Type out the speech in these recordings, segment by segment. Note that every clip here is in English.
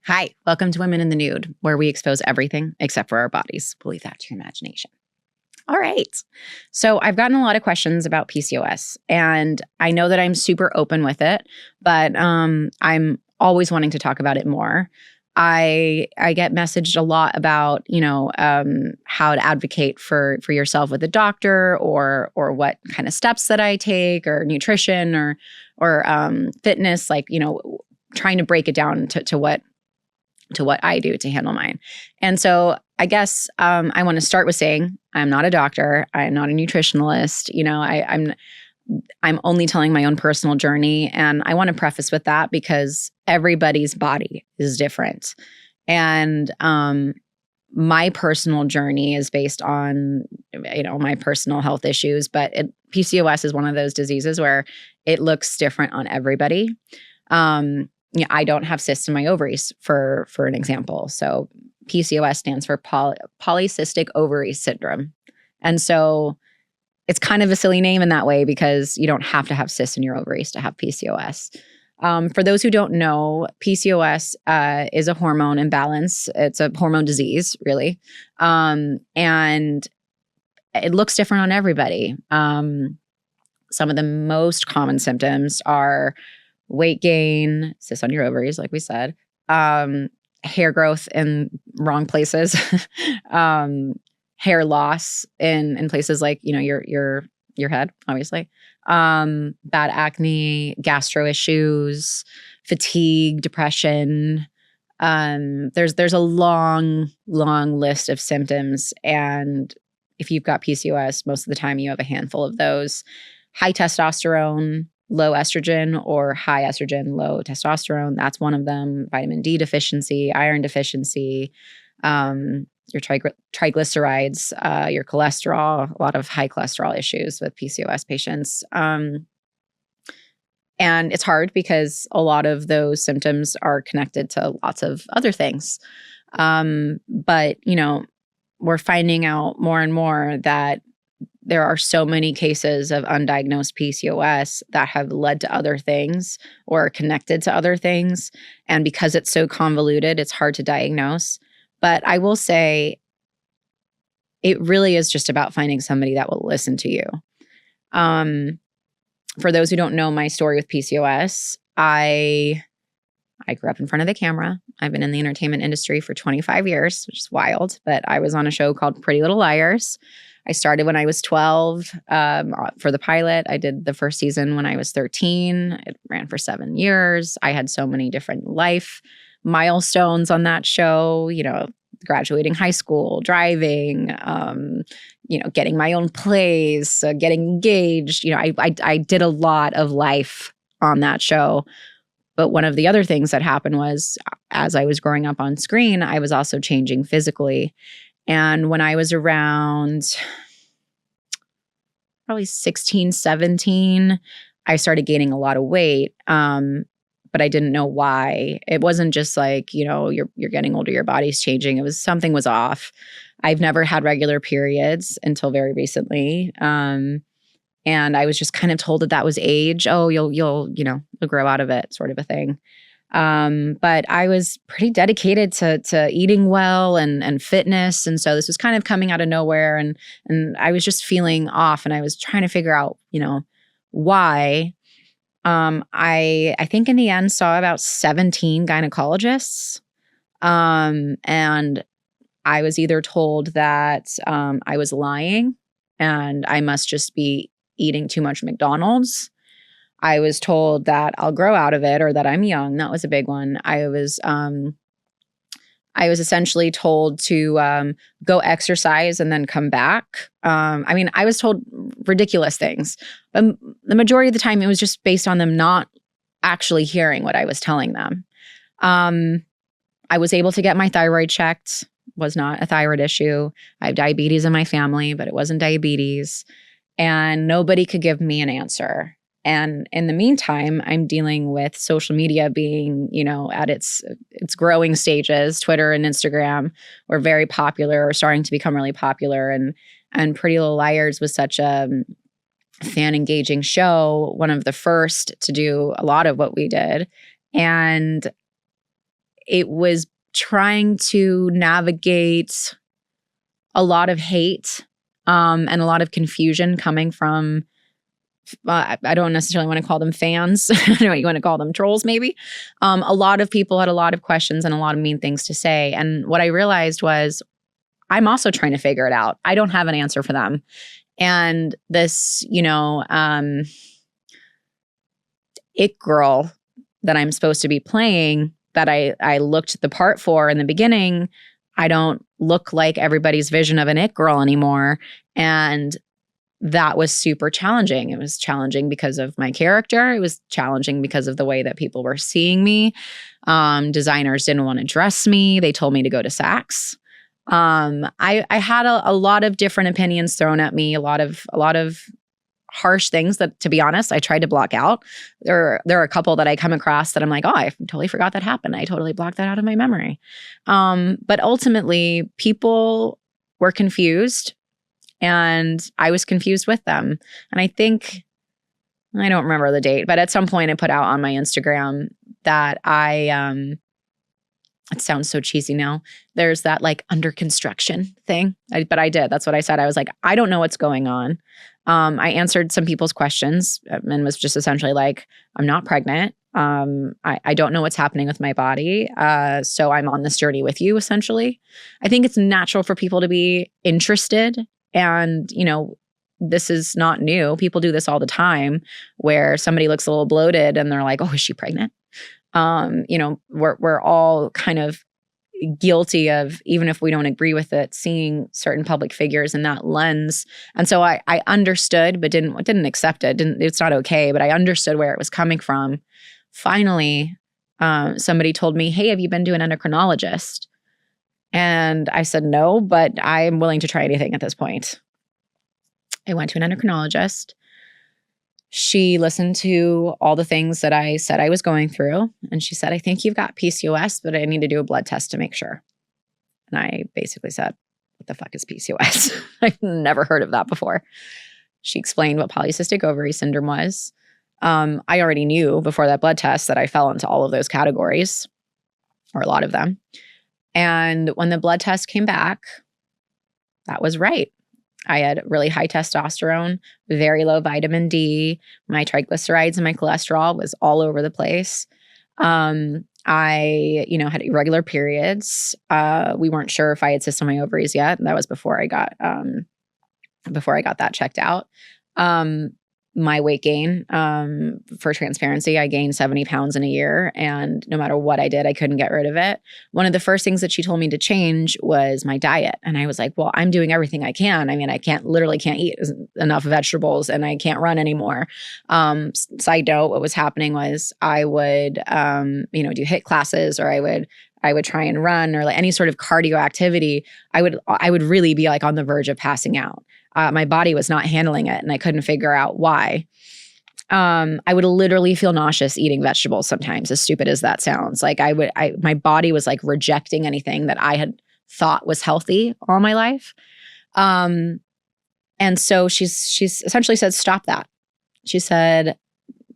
Hi, welcome to Women in the Nude, where we expose everything except for our bodies. We'll leave that to your imagination. All right. So I've gotten a lot of questions about PCOS, and I know that I'm super open with it, but I'm always wanting to talk about it more. I get messaged a lot about, how to advocate for yourself with a doctor, or what kind of steps that I take, or nutrition, or fitness, trying to break it down to what I do to handle mine. And so I guess I want to start with saying I'm not a doctor. I'm not a nutritionalist. I'm only telling my own personal journey. And I want to preface with that because everybody's body is different. And my personal journey is based on, my personal health issues. But PCOS is one of those diseases where it looks different on everybody. I don't have cysts in my ovaries, for an example. So PCOS stands for polycystic ovary syndrome. And so it's kind of a silly name in that way because you don't have to have cysts in your ovaries to have PCOS. For those who don't know, PCOS is a hormone imbalance. It's a hormone disease, really. And it looks different on everybody. Some of the most common symptoms are weight gain, cysts on your ovaries, like we said, hair growth in wrong places, hair loss in places like, your head, obviously, bad acne, gastro issues, fatigue, depression. There's a long list of symptoms. And if you've got PCOS, most of the time you have a handful of those. High testosterone, low estrogen, or high estrogen, low testosterone. That's one of them. Vitamin D deficiency, iron deficiency, your triglycerides, your cholesterol, a lot of high cholesterol issues with PCOS patients. And it's hard because a lot of those symptoms are connected to lots of other things. But, we're finding out more and more that there are so many cases of undiagnosed PCOS that have led to other things or connected to other things. And because it's so convoluted, it's hard to diagnose. But I will say it really is just about finding somebody that will listen to you. For those who don't know my story with PCOS, I grew up in front of the camera. I've been in the entertainment industry for 25 years, which is wild. But I was on a show called Pretty Little Liars. I started when I was 12 for the pilot. I did the first season when I was 13. It ran for 7 years. I had so many different life milestones on that show, graduating high school, driving, getting my own place, getting engaged. I did a lot of life on that show. But one of the other things that happened was as I was growing up on screen, I was also changing physically. And when I was around probably 16, 17, I started gaining a lot of weight, but I didn't know why. It wasn't just like, you're getting older, your body's changing. It was something was off. I've never had regular periods until very recently. And I was just kind of told that was age. Oh, you'll grow out of it, sort of a thing. But I was pretty dedicated to eating well and fitness. And so this was kind of coming out of nowhere. And I was just feeling off and I was trying to figure out, why. I think in the end saw about 17 gynecologists. And I was either told that, I was lying and I must just be eating too much McDonald's. I was told that I'll grow out of it or that I'm young. That was a big one. I was essentially told to go exercise and then come back. I was told ridiculous things, but the majority of the time it was just based on them not actually hearing what I was telling them. I was able to get my thyroid checked. Was not a thyroid issue. I have diabetes in my family, but it wasn't diabetes. And nobody could give me an answer. And in the meantime, I'm dealing with social media being, at its growing stages. Twitter and Instagram were very popular or starting to become really popular. And Pretty Little Liars was such a fan engaging show, one of the first to do a lot of what we did. And it was trying to navigate a lot of hate and a lot of confusion coming from, I don't necessarily want to call them fans. I don't know what you want to call them, trolls maybe. A lot of people had a lot of questions and a lot of mean things to say. And what I realized was I'm also trying to figure it out. I don't have an answer for them. And this, it girl that I'm supposed to be playing, that I looked the part for in the beginning, I don't look like everybody's vision of an it girl anymore. And that was super challenging. It was challenging because of my character. It was challenging because of the way that people were seeing me. Designers didn't want to dress me. They told me to go to Saks. I had a lot of different opinions thrown at me, a lot of harsh things that, to be honest, I tried to block out. There are a couple that I come across that I'm like, oh, I totally forgot that happened. I totally blocked that out of my memory. But ultimately, people were confused and I was confused with them. And I think, I don't remember the date, but at some point I put out on my Instagram that it sounds so cheesy now. There's that like under construction thing. But I did. That's what I said. I was like, I don't know what's going on. I answered some people's questions and was just essentially like, I'm not pregnant. I don't know what's happening with my body. So I'm on this journey with you, essentially. I think it's natural for people to be interested. And, this is not new. People do this all the time where somebody looks a little bloated and they're like, oh, is she pregnant? We're all kind of guilty of, even if we don't agree with it, seeing certain public figures in that lens. And so I understood, but didn't accept it. It's not okay, but I understood where it was coming from. Finally, somebody told me, hey, have you been to an endocrinologist? And I said, no, but I'm willing to try anything at this point. I went to an endocrinologist. She listened to all the things that I said I was going through. And she said, I think you've got PCOS, but I need to do a blood test to make sure. And I basically said, what the fuck is PCOS? I've never heard of that before. She explained what polycystic ovary syndrome was. I already knew before that blood test that I fell into all of those categories, or a lot of them. And when the blood test came back, that was right. I had really high testosterone, very low vitamin D. My triglycerides and my cholesterol was all over the place. I, had irregular periods. We weren't sure if I had cysts on my ovaries yet. That was before I got that checked out. My weight gain, for transparency, I gained 70 pounds in a year. And no matter what I did, I couldn't get rid of it. One of the first things that she told me to change was my diet. And I was like, well, I'm doing everything I can. I mean, I can't eat enough vegetables and I can't run anymore. Side note, what was happening was I would, do HIIT classes, or I would try and run, or like any sort of cardio activity. I would really be like on the verge of passing out. My body was not handling it and I couldn't figure out why. I would literally feel nauseous eating vegetables sometimes, as stupid as that sounds. Like my body was like rejecting anything that I had thought was healthy all my life. And so she's essentially said, stop that. She said,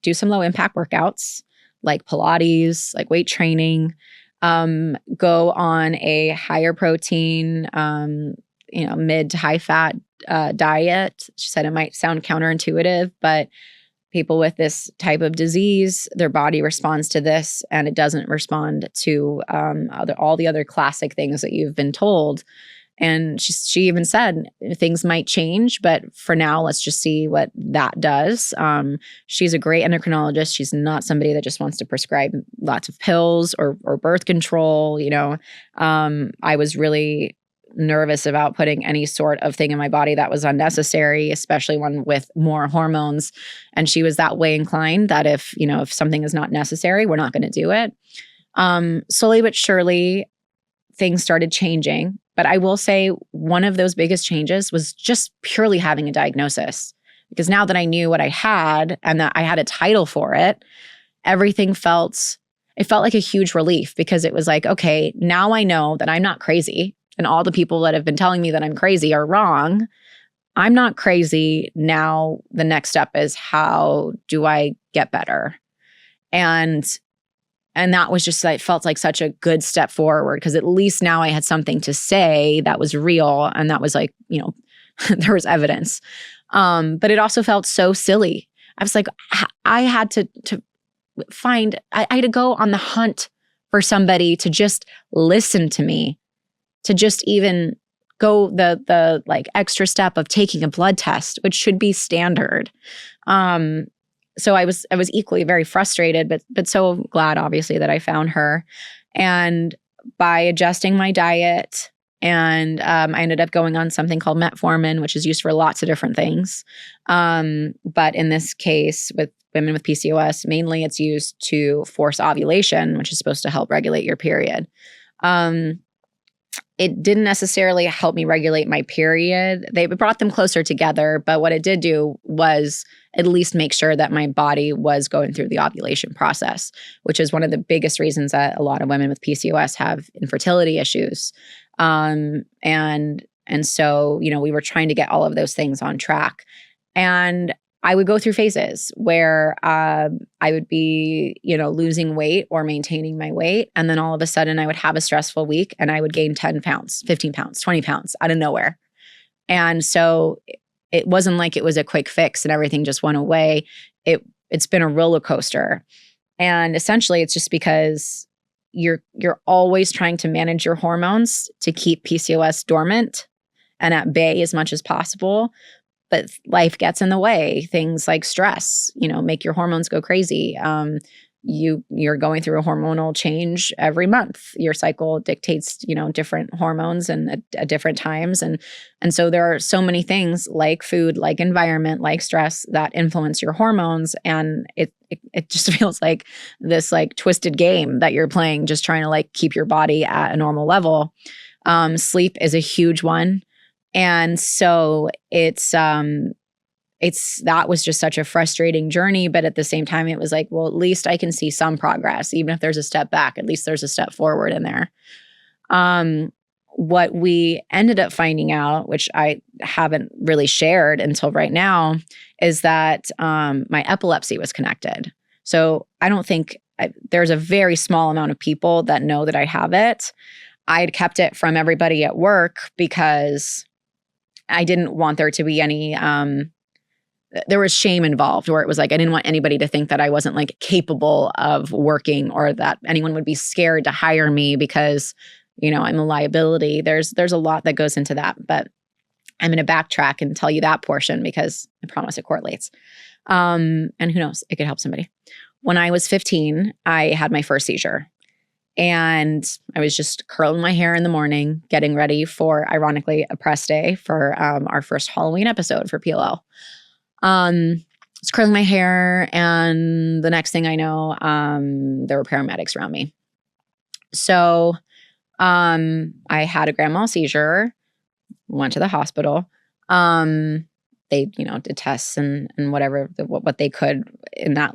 do some low impact workouts like Pilates, like weight training, go on a higher protein, mid to high fat diet. She said it might sound counterintuitive, but people with this type of disease, their body responds to this and it doesn't respond to all the other classic things that you've been told. And she even said things might change, but for now, let's just see what that does. She's a great endocrinologist. She's not somebody that just wants to prescribe lots of pills or birth control. I was really nervous about putting any sort of thing in my body that was unnecessary, especially one with more hormones. And she was that way inclined that if something is not necessary, we're not going to do it. Slowly but surely, things started changing. But I will say one of those biggest changes was just purely having a diagnosis. Because now that I knew what I had and that I had a title for it, everything felt like a huge relief, because it was like, okay, now I know that I'm not crazy. And all the people that have been telling me that I'm crazy are wrong. I'm not crazy. Now the next step is, how do I get better? And And that was just, it felt like such a good step forward, because at least now I had something to say that was real. And that was like, there was evidence. But it also felt so silly. I was like, I had to find, I had to go on the hunt for somebody to just listen to me, to just even go the like extra step of taking a blood test, which should be standard. So I was equally very frustrated, but so glad, obviously, that I found her. And by adjusting my diet, and I ended up going on something called metformin, which is used for lots of different things. But in this case, with women with PCOS, mainly it's used to force ovulation, which is supposed to help regulate your period. It didn't necessarily help me regulate my period. They brought them closer together, but what it did do was at least make sure that my body was going through the ovulation process, which is one of the biggest reasons that a lot of women with PCOS have infertility issues. And so, we were trying to get all of those things on track. And I would go through phases where I would be, losing weight or maintaining my weight. And then all of a sudden I would have a stressful week and I would gain 10 pounds, 15 pounds, 20 pounds out of nowhere. And so it wasn't like it was a quick fix and everything just went away. It's been a roller coaster. And essentially it's just because you're always trying to manage your hormones to keep PCOS dormant and at bay as much as possible. But life gets in the way. Things like stress, make your hormones go crazy. You're going through a hormonal change every month. Your cycle dictates, different hormones and at different times. And so there are so many things like food, like environment, like stress that influence your hormones. And it just feels like this like twisted game that you're playing, just trying to like keep your body at a normal level. Sleep is a huge one. And so that was just such a frustrating journey. But at the same time, it was like, well, at least I can see some progress. Even if there's a step back, at least there's a step forward in there. What we ended up finding out, which I haven't really shared until right now, is that my epilepsy was connected. So I don't think there's a very small amount of people that know that I have it. I had kept it from everybody at work because I didn't want there to be any, there was shame involved, where it was like, I didn't want anybody to think that I wasn't like capable of working, or that anyone would be scared to hire me because, I'm a liability. There's a lot that goes into that, but I'm going to backtrack and tell you that portion because I promise it correlates. And who knows, it could help somebody. When I was 15, I had my first seizure. And I was just curling my hair in the morning, getting ready for, ironically, a press day for our first Halloween episode for PLL. I was curling my hair, and the next thing I know, there were paramedics around me. So I had a grand mal seizure, went to the hospital. They, did tests and whatever, what they could in that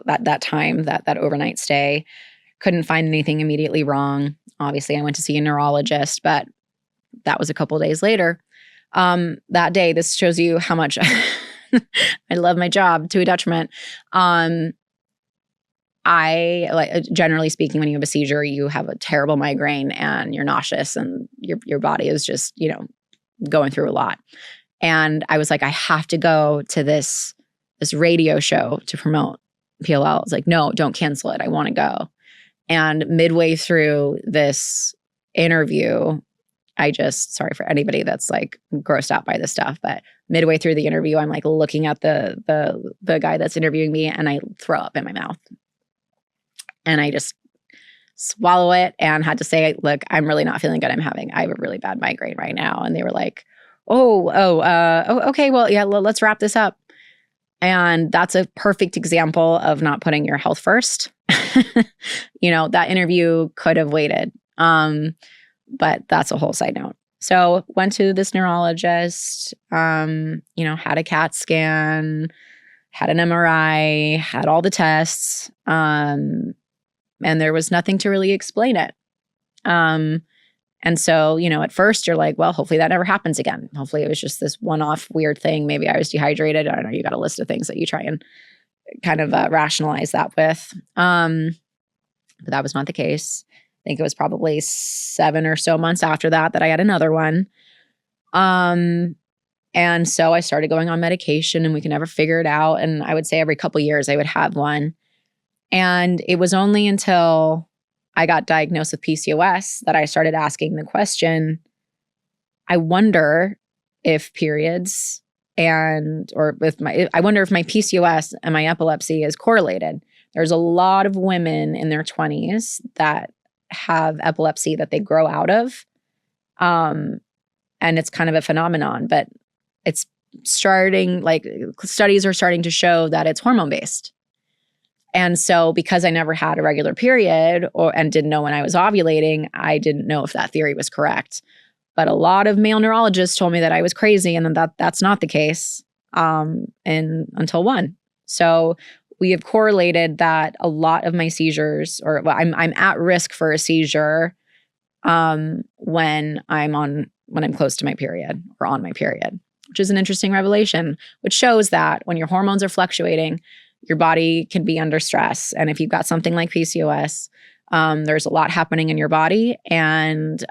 that time, that overnight stay. Couldn't find anything immediately wrong. Obviously, I went to see a neurologist, but that was a couple of days later. That day, this shows you how much I love my job to a detriment. Generally speaking, when you have a seizure, you have a terrible migraine and you're nauseous and your body is just, going through a lot. And I was like, I have to go to this radio show to promote PLL. I was like, no, don't cancel it. I want to go. And midway through this interview, sorry for anybody that's like grossed out by this stuff, but midway through the interview, I'm like looking at the guy that's interviewing me, and I throw up in my mouth. And I just swallow it and had to say, look, I'm really not feeling good. I have a really bad migraine right now. And they were like, okay, well, yeah, let's wrap this up. And that's a perfect example of not putting your health first. That interview could have waited. But that's a whole side note. So went to this neurologist, had a CAT scan, had an MRI, had all the tests, and there was nothing to really explain it. And so, at first you're like, well, hopefully that never happens again. Hopefully it was just this one-off weird thing. Maybe I was dehydrated. I don't know. You got a list of things that you try and kind of rationalize that with. but that was not the case. I think it was probably 7 or so months after that I had another one. And so I started going on medication and we could never figure it out. And I would say every couple years I would have one. And it was only until I got diagnosed with PCOS that I started asking the question, I wonder if periods I wonder if my PCOS and my epilepsy is correlated. There's a lot of women in their 20s that have epilepsy that they grow out of. And it's kind of a phenomenon, but it's starting, like studies are starting to show that it's hormone based. And so because I never had a regular period and didn't know when I was ovulating, I didn't know if that theory was correct. But a lot of male neurologists told me that I was crazy and that's not the case and until one. So we have correlated that a lot of my seizures, I'm at risk for a seizure when I'm close to my period or on my period, which is an interesting revelation, which shows that when your hormones are fluctuating, your body can be under stress. And if you've got something like PCOS, there's a lot happening in your body. And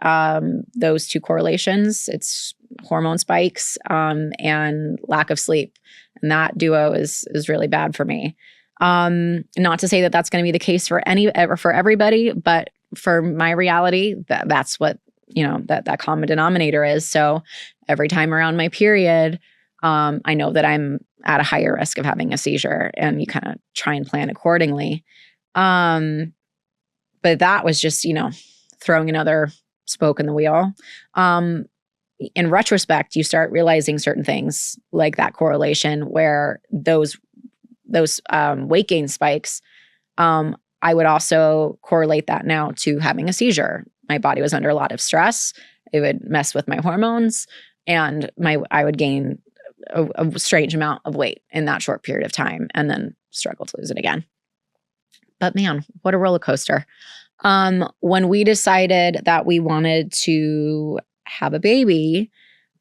those two correlations, it's hormone spikes and lack of sleep. And that duo is really bad for me. Not to say that that's going to be the case for everybody, but for my reality, that's what, that common denominator is. So every time around my period, I know that I'm at a higher risk of having a seizure, and you kind of try and plan accordingly. But that was just, throwing another spoke in the wheel. In retrospect, you start realizing certain things like that correlation where those weight gain spikes, I would also correlate that now to having a seizure. My body was under a lot of stress. It would mess with my hormones, and I would gain a strange amount of weight in that short period of time and then struggle to lose it again. But man, what a roller coaster. When we decided that we wanted to have a baby,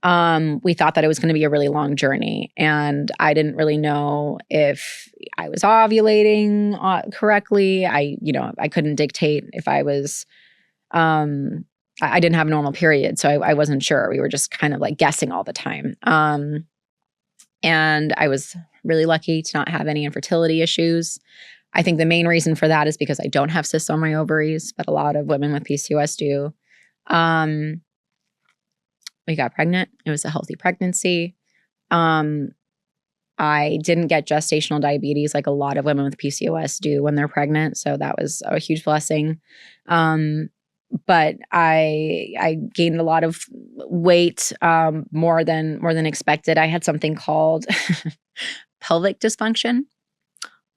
we thought that it was going to be a really long journey. And I didn't really know if I was ovulating correctly. I couldn't dictate if I was, I didn't have a normal period. So I wasn't sure. We were just kind of like guessing all the time. And I was really lucky to not have any infertility issues. I think the main reason for that is because I don't have cysts on my ovaries, but a lot of women with PCOS do. We got pregnant. It was a healthy pregnancy. I didn't get gestational diabetes like a lot of women with PCOS do when they're pregnant. So that was a huge blessing. But I gained a lot of weight, more than expected. I had something called pelvic dysfunction,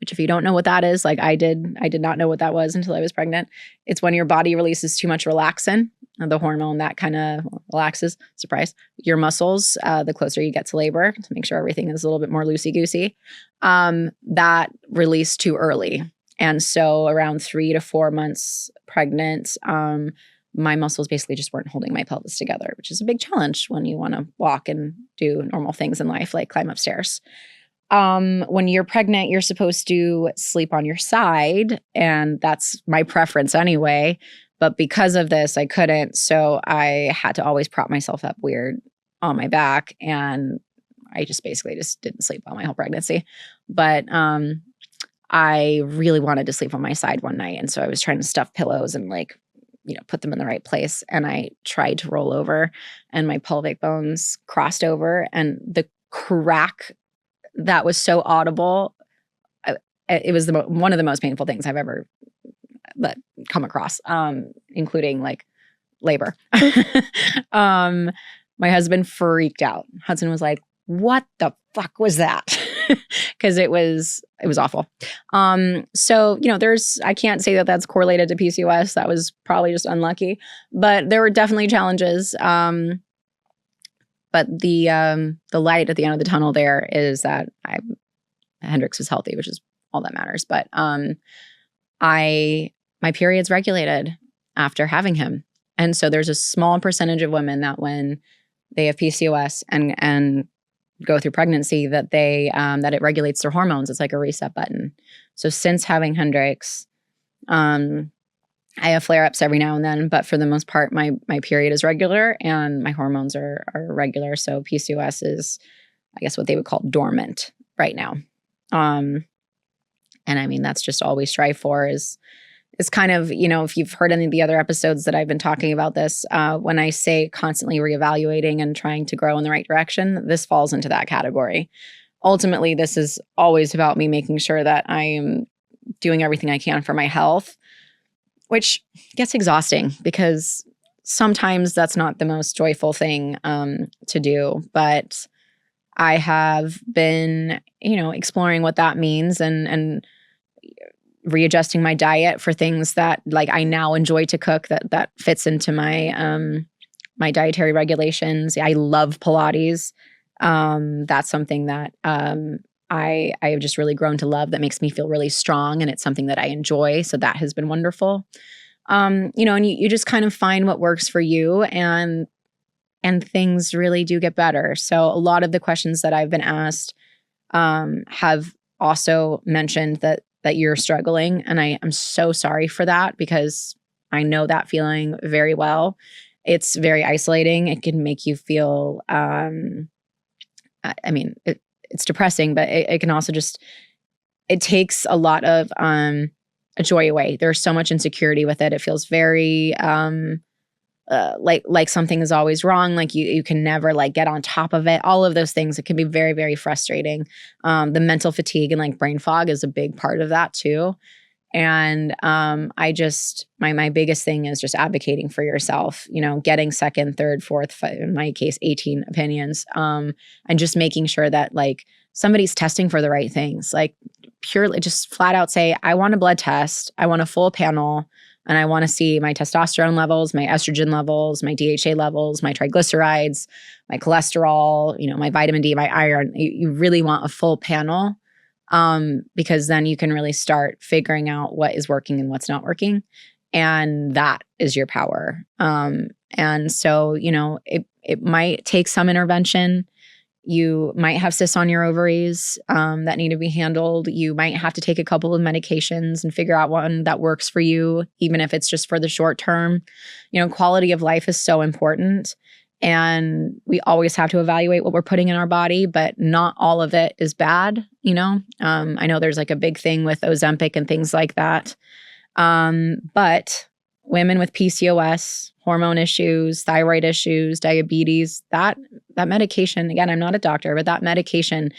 which if you don't know what that is, like I did not know what that was until I was pregnant. It's when your body releases too much relaxin, the hormone that kind of relaxes, surprise, your muscles the closer you get to labor to make sure everything is a little bit more loosey-goosey. That released too early. And so around 3 to 4 months pregnant, my muscles basically just weren't holding my pelvis together, which is a big challenge when you want to walk and do normal things in life, like climb upstairs. When you're pregnant, you're supposed to sleep on your side, and that's my preference anyway. But because of this, I couldn't. So I had to always prop myself up weird on my back, and I just basically didn't sleep on my whole pregnancy. But I really wanted to sleep on my side one night. And so I was trying to stuff pillows and put them in the right place. And I tried to roll over and my pelvic bones crossed over, and the crack that was so audible. It was one of the most painful things I've ever come across, including like labor. My husband freaked out. Hudson was like, "What the fuck was that?" Because it was awful. So, I can't say that that's correlated to PCOS. That was probably just unlucky, but there were definitely challenges. But the light at the end of the tunnel there is that Hendrix was healthy, which is all that matters. But my period's regulated after having him. And so there's a small percentage of women that when they have PCOS and go through pregnancy that that it regulates their hormones. It's like a reset button. So since having Hendrix, I have flare-ups every now and then, but for the most part, my period is regular and my hormones are regular. So PCOS is, I guess, what they would call dormant right now. And I mean, that's just all we strive for is kind of, if you've heard any of the other episodes that I've been talking about this, when I say constantly reevaluating and trying to grow in the right direction, this falls into that category. Ultimately, this is always about me making sure that I am doing everything I can for my health, which gets exhausting because sometimes that's not the most joyful thing to do. But I have been, exploring what that means and readjusting my diet for things that like I now enjoy to cook that fits into my my dietary regulations. I love Pilates. That's something that I have just really grown to love, that makes me feel really strong, and it's something that I enjoy. So that has been wonderful. And you just kind of find what works for you, and things really do get better. So a lot of the questions that I've been asked have also mentioned that you're struggling. And I am so sorry for that, because I know that feeling very well. It's very isolating. It can make you feel, it's depressing, but it can also just, it takes a lot of joy away. There's so much insecurity with it. It feels very like something is always wrong. Like you can never like get on top of it. All of those things, it can be very, very frustrating. The mental fatigue and like brain fog is a big part of that too. And I just, my biggest thing is just advocating for yourself, getting second, third, fourth, in my case, 18 opinions, and just making sure that like somebody's testing for the right things. Like purely just flat out say, I want a blood test, I want a full panel, and I want to see my testosterone levels, my estrogen levels, my DHA levels, my triglycerides, my cholesterol, my vitamin D, my iron. You really want a full panel. Because then you can really start figuring out what is working and what's not working. And that is your power. And so, it might take some intervention. You might have cysts on your ovaries that need to be handled. You might have to take a couple of medications and figure out one that works for you, even if it's just for the short term. Quality of life is so important. And we always have to evaluate what we're putting in our body, but not all of it is bad. I know there's like a big thing with Ozempic and things like that. But women with PCOS, hormone issues, thyroid issues, diabetes, that medication, again, I'm not a doctor, but that medication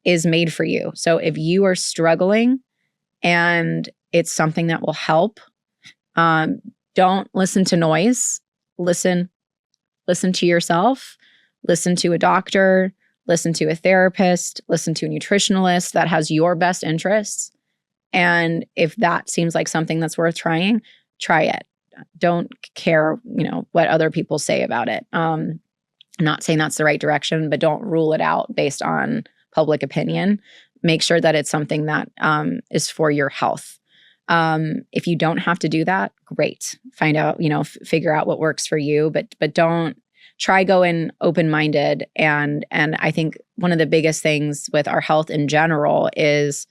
is made for you. So if you are struggling and it's something that will help, don't listen to noise. Listen to yourself, listen to a doctor, listen to a therapist, listen to a nutritionalist that has your best interests. And if that seems like something that's worth trying, try it. Don't care, what other people say about it. I'm not saying that's the right direction, but don't rule it out based on public opinion. Make sure that it's something that is for your health. If you don't have to do that, great. Find out, figure out what works for you, but don't try going open-minded. And I think one of the biggest things with our health in general is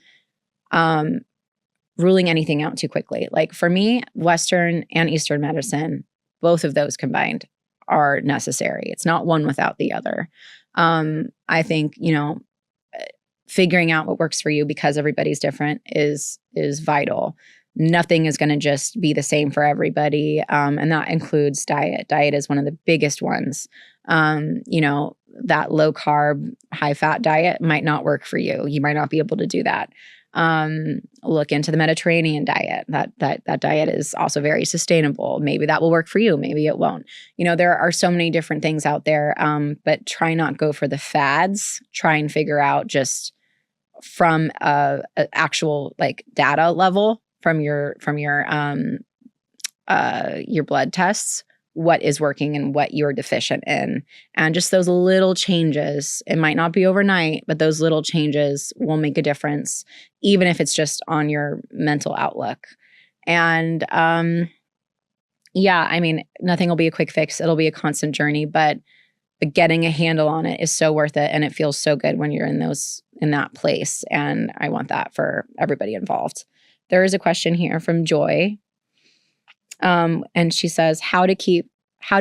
ruling anything out too quickly. Like for me, Western and Eastern medicine, both of those combined are necessary. It's not one without the other. I think, figuring out what works for you, because everybody's different, is vital. Nothing is going to just be the same for everybody. And that includes diet. Diet is one of the biggest ones. That low carb, high fat diet might not work for you. You might not be able to do that. Look into the Mediterranean diet. That diet is also very sustainable. Maybe that will work for you. Maybe it won't. There are so many different things out there. But try not go for the fads. Try and figure out just from a actual like data level from your blood tests, what is working and what you're deficient in. And just those little changes, it might not be overnight, but those little changes will make a difference, even if it's just on your mental outlook. And nothing will be a quick fix. It'll be a constant journey, but getting a handle on it is so worth it. And it feels so good when you're in that place. And I want that for everybody involved. There is a question here from Joy. And she says, how do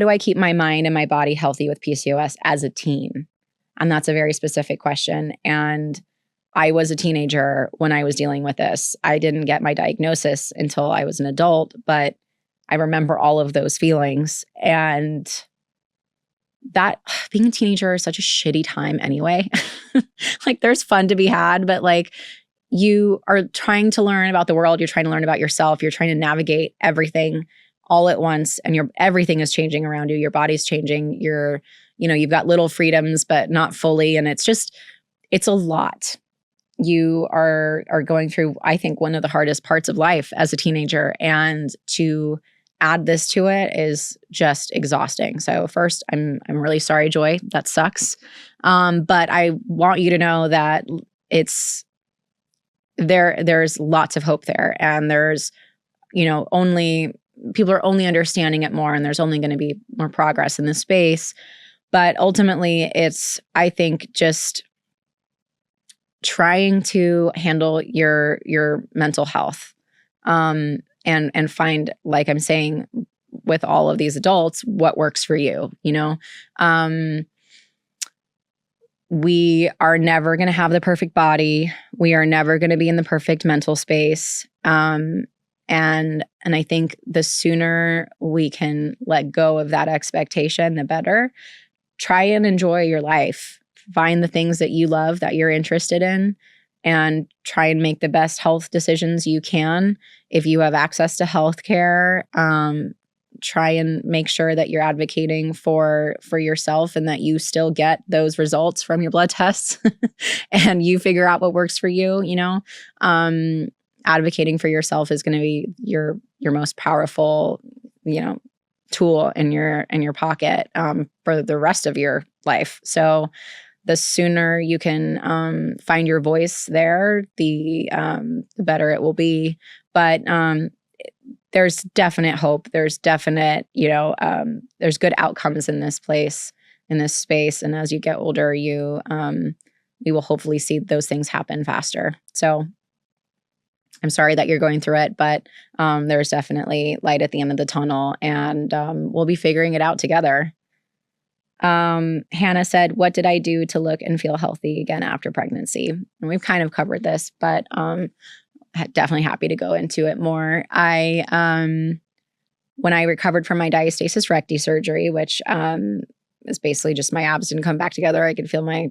I keep my mind and my body healthy with PCOS as a teen? And that's a very specific question. And I was a teenager when I was dealing with this. I didn't get my diagnosis until I was an adult, but I remember all of those feelings. And that being a teenager is such a shitty time anyway. Like there's fun to be had, but like you are trying to learn about the world. You're trying to learn about yourself. You're trying to navigate everything all at once, and everything is changing around you. Your body's changing. You've got little freedoms, but not fully. And it's a lot. You are going through, I think, one of the hardest parts of life as a teenager. And to add this to it is just exhausting. So first, I'm really sorry, Joy. That sucks. But I want you to know that there's lots of hope there. And there's, people are only understanding it more, and there's only going to be more progress in this space. But ultimately, it's, I think, just trying to handle your mental health, and find, like I'm saying, with all of these adults, what works for you. We are never going to have the perfect body. We are never going to be in the perfect mental space. And I think the sooner we can let go of that expectation, the better. Try and enjoy your life. Find the things that you love, that you're interested in, and try and make the best health decisions you can. If you have access to healthcare, try and make sure that you're advocating for yourself, and that you still get those results from your blood tests and you figure out what works for you. Advocating for yourself is going to be your most powerful, tool in your pocket for the rest of your life. So the sooner you can find your voice there, the better it will be. But there's definite hope. There's definite, there's good outcomes in this place, in this space. And as you get older, we will hopefully see those things happen faster. So I'm sorry that you're going through it, but there's definitely light at the end of the tunnel, and we'll be figuring it out together. Hannah said, what did I do to look and feel healthy again after pregnancy? And we've kind of covered this, but definitely happy to go into it more. When I recovered from my diastasis recti surgery, which is basically just my abs didn't come back together. I could feel my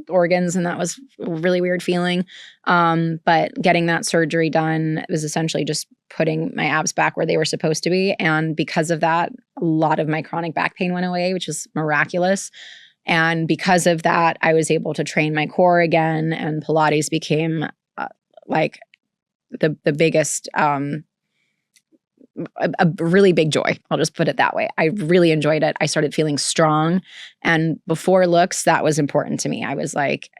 organs, and that was a really weird feeling. But getting that surgery done was essentially just putting my abs back where they were supposed to be. And because of that, a lot of my chronic back pain went away, which was miraculous. And because of that, I was able to train my core again, and Pilates became like the biggest, a really big joy. I'll just put it that way. I really enjoyed it. I started feeling strong. And before looks, that was important to me. I was like,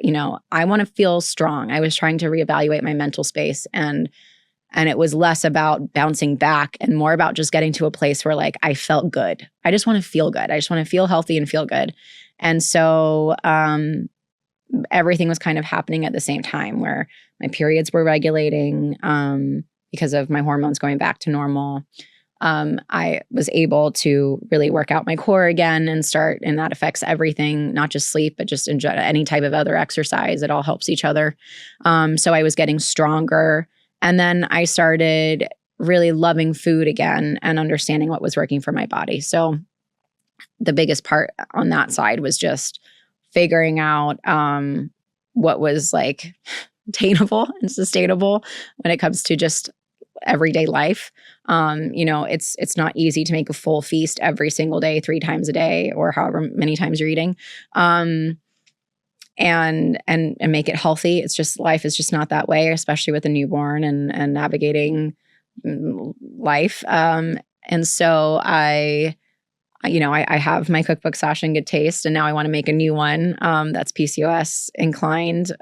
I want to feel strong. I was trying to reevaluate my mental space, and it was less about bouncing back and more about just getting to a place where like I felt good. I just want to feel good. I just want to feel healthy and feel good. And so everything was kind of happening at the same time, where my periods were regulating, because of my hormones going back to normal. I was able to really work out my core again and that affects everything, not just sleep, but just any type of other exercise. It all helps each other. So I was getting stronger. And then I started really loving food again and understanding what was working for my body. So the biggest part on that side was just figuring out what was like attainable and sustainable when it comes to just everyday life. It's not easy to make a full feast every single day, 3 times a day, or however many times you're eating, and make it healthy. It's just, life is just not that way, especially with a newborn and navigating life. And so I have my cookbook, Sasha and Good Taste, and now I want to make a new one that's PCOS inclined.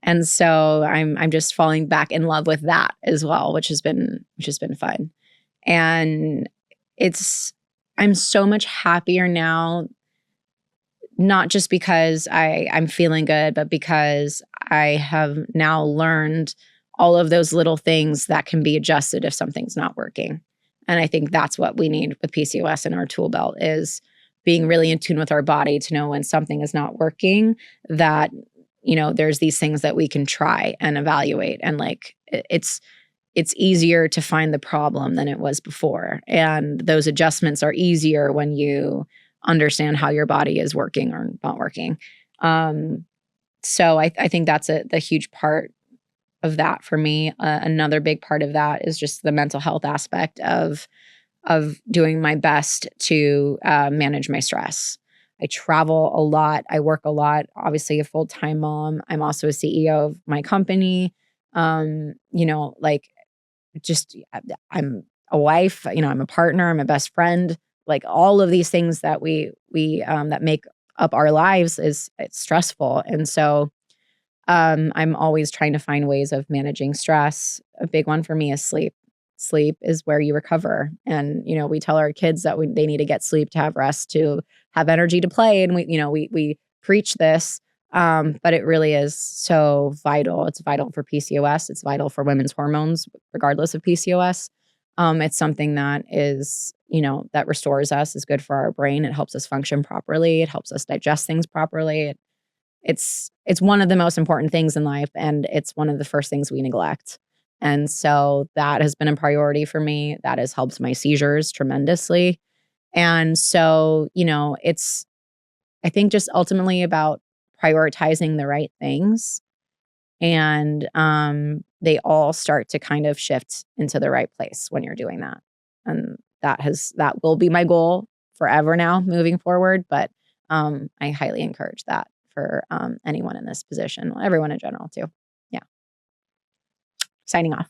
And so I'm just falling back in love with that as well, which has been fun. And I'm so much happier now, not just because I'm feeling good, but because I have now learned all of those little things that can be adjusted if something's not working. And I think that's what we need with PCOS in our tool belt, is being really in tune with our body to know when something is not working, that, there's these things that we can try and evaluate. And like, it's easier to find the problem than it was before. And those adjustments are easier when you understand how your body is working or not working. So I think that's the huge part of that for me. Another big part of that is just the mental health aspect of doing my best to manage my stress. I travel a lot. I work a lot. Obviously, a full-time mom. I'm also a CEO of my company. Just I'm a wife. I'm a partner. I'm a best friend. Like all of these things that we that make up our lives it's stressful, and so I'm always trying to find ways of managing stress. A big one for me is sleep. Sleep is where you recover. And, we tell our kids that they need to get sleep to have rest, to have energy to play. And we preach this, but it really is so vital. It's vital for PCOS. It's vital for women's hormones, regardless of PCOS. It's something that is, that restores us, is good for our brain. It helps us function properly. It helps us digest things properly. It's one of the most important things in life, and it's one of the first things we neglect. And so that has been a priority for me. That has helped my seizures tremendously. And so, it's, I think, just ultimately about prioritizing the right things. And they all start to kind of shift into the right place when you're doing that. And that will be my goal forever now moving forward. But I highly encourage that for anyone in this position, everyone in general too. Yeah. Signing off.